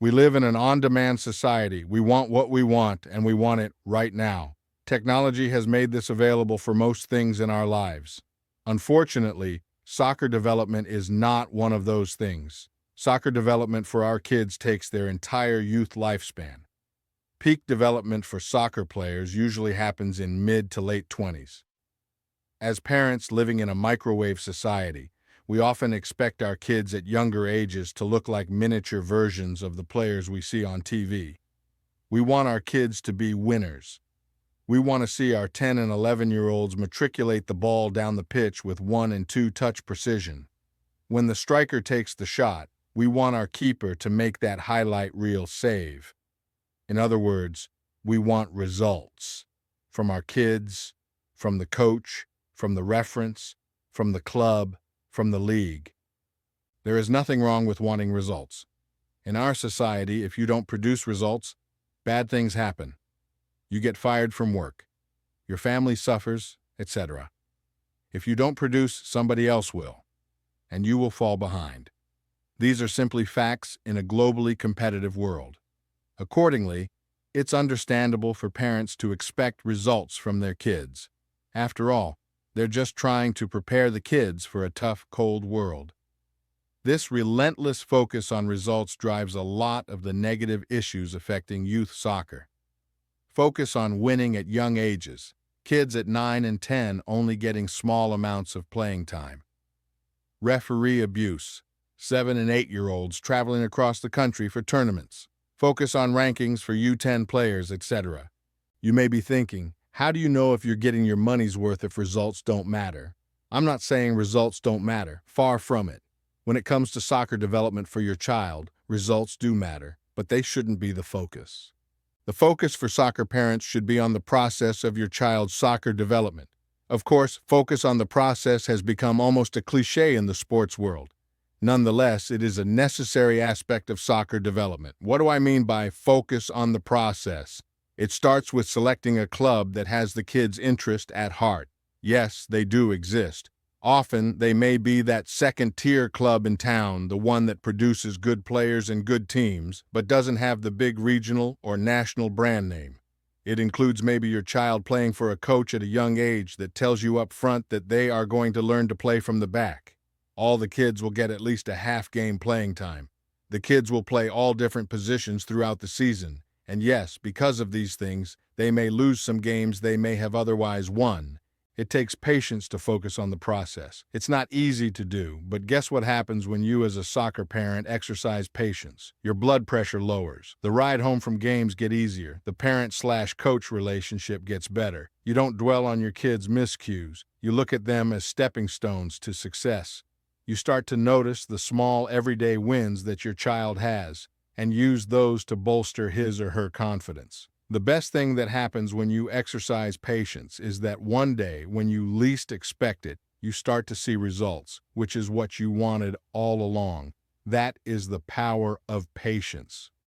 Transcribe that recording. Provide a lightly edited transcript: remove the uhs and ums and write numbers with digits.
We live in an on-demand society. We want what we want, and we want it right now. Technology has made this available for most things in our lives. Unfortunately, soccer development is not one of those things. Soccer development for our kids takes their entire youth lifespan. Peak development for soccer players usually happens in mid to late 20s. As parents living in a microwave society, we often expect our kids at younger ages to look like miniature versions of the players we see on TV. We want our kids to be winners. We want to see our 10 and 11-year-olds matriculate the ball down the pitch with 1 and 2 touch precision. When the striker takes the shot, we want our keeper to make that highlight reel save. In other words, we want results from our kids, from the coach, from the reference, from the club, from the league. There is nothing wrong with wanting results. In our society, if you don't produce results, bad things happen. You get fired from work. Your family suffers, etc. If you don't produce, somebody else will, and you will fall behind. These are simply facts in a globally competitive world. Accordingly, it's understandable for parents to expect results from their kids. After all, they're just trying to prepare the kids for a tough, cold world. This relentless focus on results drives a lot of the negative issues affecting youth soccer. Focus on winning at young ages, kids at 9 and 10 only getting small amounts of playing time. Referee abuse, 7 and 8-year-olds traveling across the country for tournaments. Focus on rankings for U10 players, etc. You may be thinking, how do you know if you're getting your money's worth if results don't matter? I'm not saying results don't matter, far from it. When it comes to soccer development for your child, results do matter, but they shouldn't be the focus. The focus for soccer parents should be on the process of your child's soccer development. Of course, focus on the process has become almost a cliché in the sports world. Nonetheless, it is a necessary aspect of soccer development. What do I mean by focus on the process? It starts with selecting a club that has the kid's interest at heart. Yes, they do exist. Often, they may be that second-tier club in town, the one that produces good players and good teams, but doesn't have the big regional or national brand name. It includes maybe your child playing for a coach at a young age that tells you up front that they are going to learn to play from the back. All the kids will get at least a half-game playing time. The kids will play all different positions throughout the season. And yes, because of these things, they may lose some games they may have otherwise won. It takes patience to focus on the process. It's not easy to do, but guess what happens when you as a soccer parent exercise patience? Your blood pressure lowers. The ride home from games get easier. The parent/coach relationship gets better. You don't dwell on your kids' miscues. You look at them as stepping stones to success. You start to notice the small everyday wins that your child has, and use those to bolster his or her confidence. The best thing that happens when you exercise patience is that one day, when you least expect it, you start to see results, which is what you wanted all along. That is the power of patience.